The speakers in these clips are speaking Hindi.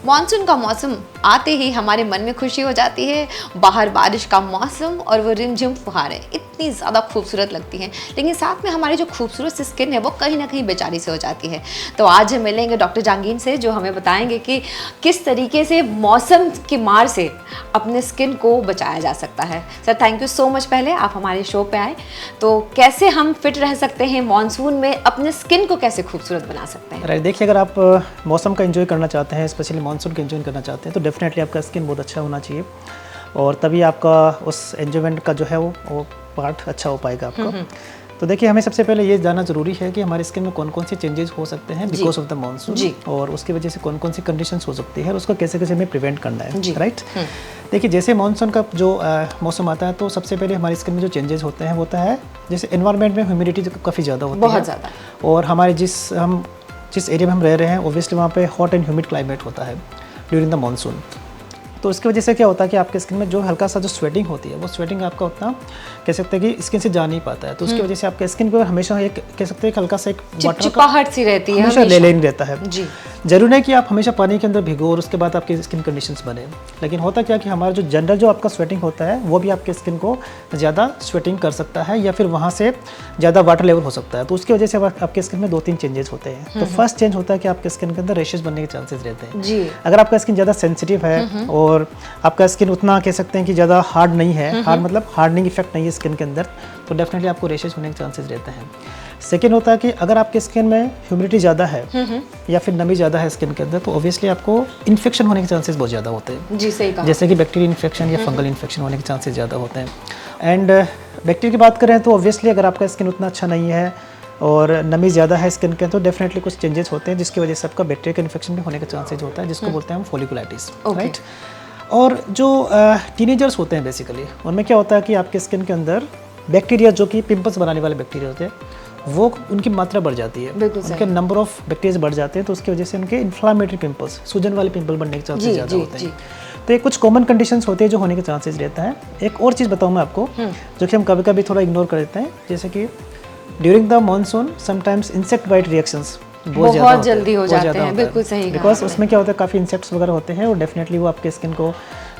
मानसून का मौसम आते ही हमारे मन में खुशी हो जाती है। बाहर बारिश का मौसम और वो रिमझिम फुहारें इतनी ज़्यादा खूबसूरत लगती हैं, लेकिन साथ में हमारी जो खूबसूरत सी स्किन है वो कहीं ना कहीं बेचारी से हो जाती है। तो आज हम मिलेंगे डॉक्टर जहांगीर से, जो हमें बताएंगे कि किस तरीके से मौसम की मार से अपने स्किन को बचाया जा सकता है। Sir thank you so much, पहले आप हमारे शो पे आए। तो कैसे हम फिट रह सकते हैं मानसून में, अपने स्किन को कैसे खूबसूरत बना सकते हैं? राइट, देखिए अगर आप मौसम का एंजॉय करना चाहते हैं, स्पेशली मानसून का एंजॉय करना चाहते हैं, तो डेफिनेटली आपका स्किन बहुत अच्छा होना चाहिए और तभी आपका उस एंजॉयमेंट का जो है वो पार्ट अच्छा हो पाएगा आपका। तो देखिए हमें सबसे पहले ये जानना ज़रूरी है कि हमारी स्किन में कौन कौन से चेंजेस हो सकते हैं बिकॉज ऑफ द मानसून, और उसकी वजह से कौन कौन सी कंडीशंस हो सकती है और उसको कैसे कैसे हमें प्रिवेंट करना है। राइट, देखिए जैसे मानसून का जो मौसम आता है तो सबसे पहले हमारी स्किन में जो चेंजेस होते हैं होता है जैसे एनवायरनमेंट में ह्यूमिडिटी काफ़ी ज़्यादा होती है, बहुत ज़्यादा, और हमारे जिस एरिया में हम रह रहे हैं ओब्वियसली वहाँ पे हॉट एंड ह्यूमिड क्लाइमेट होता है ड्यूरिंग द मानसून। तो इसकी वजह से क्या होता है कि आपके स्किन में जो हल्का सा जो स्वेटिंग होती है वो स्वेटिंग आपका उतना कह सकते हैं कि स्किन से जा नहीं पाता है। तो उसकी वजह से आपके स्किन पर हमेशा एक कह सकते हैं हल्का सा एक चिपचिपाहट सी रहती है, हमेशा लेन रहता है जी। जरूरी नहीं कि आप हमेशा पानी के अंदर भिगो और उसके बाद आपकी स्किन कंडीशंस बने, लेकिन होता क्या कि हमारा जो जनरल जो आपका स्वेटिंग होता है वो भी आपके स्किन को ज़्यादा स्वेटिंग कर सकता है या फिर वहाँ से ज़्यादा वाटर लेवल हो सकता है। तो उसकी वजह से आपके स्किन में 2-3 चेंजेस होते हैं। तो फर्स्ट चेंज होता है कि आपके स्किन के अंदर रेशेस बनने के चांसेस रहते हैं जी। अगर आपका स्किन ज़्यादा सेंसिटिव है और आपका स्किन उतना कह सकते हैं कि ज़्यादा हार्ड नहीं है, हार्ड मतलब हार्डनिंग इफेक्ट नहीं है स्किन के अंदर, तो डेफिनेटली आपको रेशेस होने के चांसेस रहते हैं। सेकेंड होता है कि अगर आपके स्किन में ह्यूमिडिटी ज़्यादा है या फिर नमी ज़्यादा है स्किन के अंदर तो ऑब्वियसली आपको इन्फेक्शन होने के चांसेस बहुत ज़्यादा होते हैं। जी सही कहा, जैसे कि बैक्टीरियल इन्फेक्शन या फंगल इन्फेक्शन होने के चांसेस ज़्यादा होते हैं। एंड बैक्टीरिया की बात करें तो ऑब्वियसली अगर आपका स्किन उतना अच्छा नहीं है और नमी ज़्यादा है स्किन के तो डेफिनेटली कुछ चेंजेस होते हैं जिसकी वजह से आपका बैक्टीरिया का इन्फेक्शन भी होने के चांसेस होता है, जिसको बोलते हैं हम फोलिकुलाइटिस। राइट, और जो टीनेजर्स होते हैं बेसिकली उनमें क्या होता है कि आपके स्किन के अंदर बैक्टीरिया जो कि पिंपल्स बनाने वाले बैक्टीरिया होते हैं वो उनकी मात्रा बढ़ जाती है, उनके नंबर ऑफ बैक्टीरिया बढ़ जाते हैं, तो उसकी वजह से उनके इन्फ्लामेटरी पिंपल्स, सूजन वाले पिंपल बनने के चांसेस ज़्यादा होते हैं। तो ये कुछ कॉमन कंडीशंस होती है जो होने के चांसेस रहता है। एक और चीज़ बताऊँ मैं आपको जो कि हम कभी कभी थोड़ा इग्नोर कर देते हैं, जैसे कि during the monsoon sometimes insect bite reactions बहुत जल्दी हो जाते हैं। बिल्कुल सही, बिकॉज उसमें क्या होता है काफ़ी इंसेक्ट्स वगैरह होते हैं और डेफिनेटली वो आपके स्किन को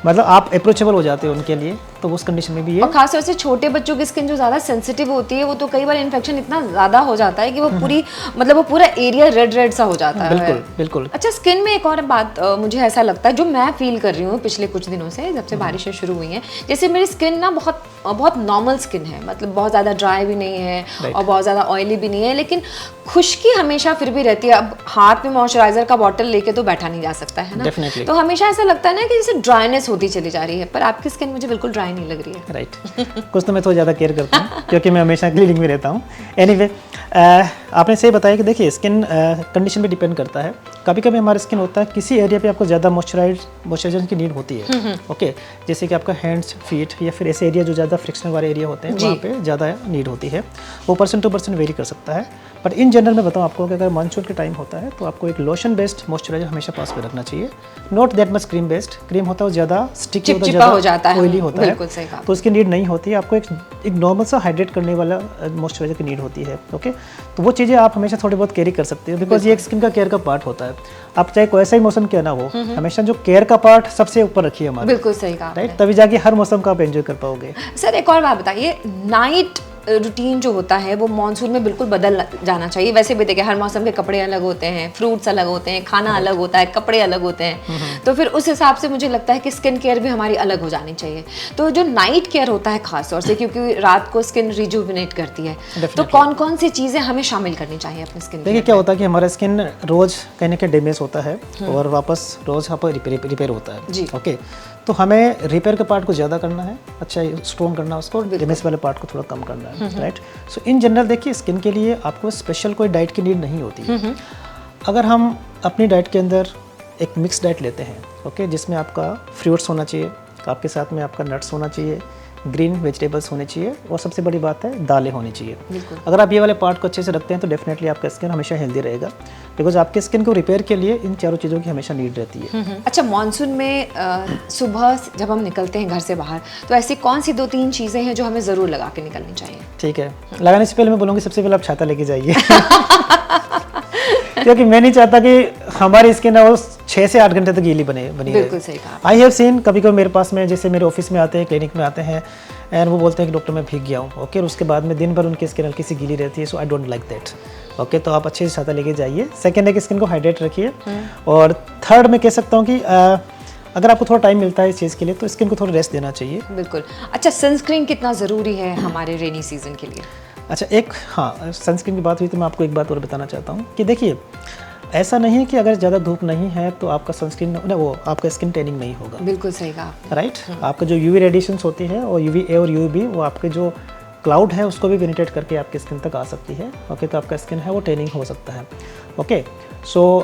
मतलब आप अप्रोचेबल हो जाते हैं उनके लिए, तो उस कंडीशन में भी ये, और खासतौर से छोटे बच्चों की स्किन जो ज़्यादा सेंसिटिव होती है वो तो कई बार इन्फेक्शन इतना ज़्यादा हो जाता है कि वो पूरी मतलब वो पूरा एरिया रेड सा हो जाता है। बिल्कुल बिल्कुल। अच्छा, स्किन में एक और बात मुझे ऐसा लगता है जो मैं फील कर रही हूँ पिछले कुछ दिनों से जब से बारिशें शुरू हुई हैं, जैसे मेरी स्किन ना बहुत नॉर्मल स्किन है, मतलब बहुत ज़्यादा ड्राई भी नहीं है और बहुत ज़्यादा ऑयली भी नहीं है, लेकिन खुश्की हमेशा फिर भी रहती है। अब हाथ में मॉइस्चराइजर का बॉटल लेके तो बैठा नहीं जा सकता है ना, तो हमेशा ऐसा लगता है ना कि जैसे ड्राइनेस होती चली जा रही है, पर आपकी स्किन मुझे बिल्कुल ड्राई नहीं लग रही है। राइट कुछ तो मैं थोड़ा ज़्यादा केयर करता हूँ क्योंकि मैं हमेशा क्लीनिंग में रहता हूँ। एनीवे आपने सही बताया कि देखिए स्किन कंडीशन पे डिपेंड करता है। कभी कभी हमारा स्किन होता है किसी एरिया पे आपको ज़्यादा मॉइस्चराइजर की नीड होती है, ओके, जैसे कि आपका हैंड्स, फीट या फिर ऐसे एरिया जो ज़्यादा फ्रिक्शनल वाले एरिया होते हैं वहाँ पे ज़्यादा नीड होती है। वो पर्सन टू पर्सन वेरी कर सकता है, बट इन जनरल मैं बताऊँ आपको कि अगर मानसून के टाइम होता है तो आपको एक लोशन बेस्ड मॉइस्चराइजर हमेशा पास में रखना चाहिए, not that much cream based. Cream होता है वो ज़्यादा स्टिकी हो जाता है, ऑयली होता है, तो उसकी नीड नहीं होती है। आपको एक नॉर्मल सा हाइड्रेट करने वाला मॉइस्चराइजर की नीड होती है, ओके। तो वो चीज़ें आप हमेशा थोड़ी बहुत कैरी कर सकते हो बिकॉज ये एक स्किन का केयर का पार्ट होता है। आप चाहे कोई ऐसा ही मौसम क्यों ना हो, हमेशा जो केयर का पार्ट सबसे ऊपर रखिए हमारा। बिल्कुल सही कहा, राइट, तभी जाके हर मौसम का आप एंजॉय कर पाओगे। सर एक और बात बताइए, नाइट रूटीन जो होता है वो मानसून में बिल्कुल बदल जाना चाहिए। वैसे भी देखिए हर मौसम के कपड़े अलग होते हैं, फ्रूट्स अलग होते हैं, खाना अलग होता है, कपड़े अलग होते हैं, तो फिर उस हिसाब से मुझे लगता है कि स्किन केयर भी हमारी अलग हो जानी चाहिए। तो जो नाइट केयर होता है खास तौर से क्योंकि रात को स्किन रिजुविनेट करती है, तो कौन कौन सी चीज़ें हमें शामिल करनी चाहिए अपनी स्किन? देखिए क्या होता है कि हमारा स्किन रोज कहीं ना कहीं डैमेज होता है और वापस रोज यहाँ पर रिपेयर होता है जी, ओके। तो हमें रिपेयर के पार्ट को ज़्यादा करना है, अच्छा स्ट्रॉन्ग करना है उसको, डैमेज वाले पार्ट को थोड़ा कम करना है। राइट, सो इन जनरल देखिए स्किन के लिए आपको स्पेशल कोई डाइट की नीड नहीं होती है। अगर हम अपनी डाइट के अंदर एक मिक्स डाइट लेते हैं, ओके, जिसमें आपका फ्रूट्स होना चाहिए, आपके साथ में आपका नट्स होना चाहिए, ग्रीन वेजिटेबल्स होने चाहिए और सबसे बड़ी बात है दालें होनी चाहिए। अगर आप ये वाले पार्ट को अच्छे से रखते हैं तो डेफिनेटली आपका स्किन हमेशा हेल्दी रहेगा बिकॉज आपके स्किन को रिपेयर के लिए इन चारों चीज़ों की हमेशा नीड रहती है। अच्छा, मानसून में सुबह जब हम निकलते हैं घर से बाहर तो ऐसी कौन सी 2-3 चीज़ें हैं जो हमें ज़रूर लगा के निकलनी चाहिए? ठीक है, लगाने से पहले मैं बोलूँगी सबसे पहले आप छाता लेके जाइए क्योंकि मैं नहीं चाहता कि हमारी स्किन है वो 6 से 8 घंटे तक गीली बनी बिल्कुल सही कहा। आई हैव सीन, कभी कभी मेरे पास में, जैसे मेरे ऑफिस में आते हैं, क्लिनिक में आते हैं, एंड वो बोलते हैं कि डॉक्टर मैं भीग गया हूँ, ओके, और उसके बाद में दिन भर उनकी स्किन हल्की सी गीली रहती है, so I don't like that, okay. तो आप अच्छे से छाता लेके जाइए। सेकेंड है कि स्किन को हाइड्रेट रखिए, और थर्ड मैं कह सकता हूँ कि अगर आपको थोड़ा टाइम मिलता है इस चीज़ के लिए तो स्किन को थोड़ा रेस्ट देना चाहिए। बिल्कुल। अच्छा, सनस्क्रीन कितना ज़रूरी है हमारे रेनी सीजन के लिए? अच्छा, एक हाँ, सनस्क्रीन की बात हुई तो मैं आपको एक बात और बताना चाहता हूँ कि देखिए, ऐसा नहीं है कि अगर ज़्यादा धूप नहीं है तो आपका सनस्क्रीन ना, वो आपका स्किन टैनिंग नहीं होगा। बिल्कुल सही कहा, राइट। आपका जो यूवी रेडिएशंस होती है, और यूवी ए और यूवी, वो आपके जो क्लाउड है उसको भी पेनिट्रेट करके आपकी स्किन तक आ सकती है, ओके। तो आपका स्किन है वो टैनिंग हो सकता है, ओके। सो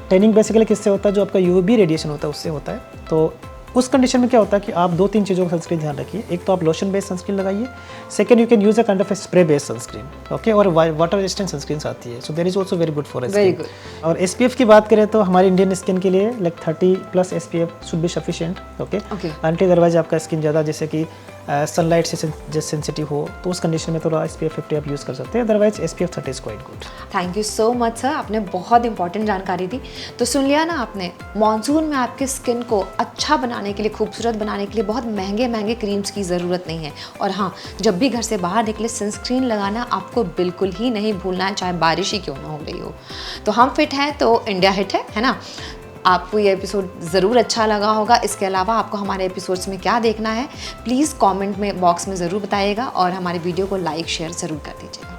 टैनिंग बेसिकली किससे होता है? जो आपका यूवी रेडिएशन होता है उससे होता है। तो उस कंडीशन में क्या होता है कि आप 2-3 चीज़ों का सनस्क्रीन ध्यान रखिए। एक तो आप लोशन बेस्ड सनस्क्रीन लगाइए, second you can use a kind of spray based sunscreen, okay, और वाटर रेजिस्टेंट सनस्क्रीन आती है, so there is also very good for very skin. Good. और एसपीएफ की बात करें तो हमारी इंडियन स्किन के लिए like 30+ SPF should be sufficient, okay. Until otherwise आपका स्किन ज़्यादा जैसे कि सनलाइट से जस्ट सेंसिटिव हो तो उस कंडीशन में थोड़ा SPF 50 आप यूज़ कर सकते हैं, otherwise SPF 30 is quite good. Thank you so much sir, आपने बहुत इंपॉर्टेंट जानकारी दी। तो सुन लिया ना आपने, मॉनसून में आपके स्किन को अच्छा बनाने के लिए, खूबसूरत बनाने के लिए बहुत महंगे महंगे क्रीम्स की ज़रूरत नहीं है। और हाँ, जब भी घर से बाहर निकले सनस्क्रीन लगाना आपको बिल्कुल ही नहीं भूलना है, चाहे बारिश ही क्यों ना हो रही हो। तो हम फिट हैं तो इंडिया हिट है ना। आपको ये एपिसोड ज़रूर अच्छा लगा होगा। इसके अलावा आपको हमारे एपिसोड्स में क्या देखना है प्लीज़ कमेंट में बॉक्स में ज़रूर बताइएगा, और हमारे वीडियो को लाइक शेयर ज़रूर कर दीजिएगा।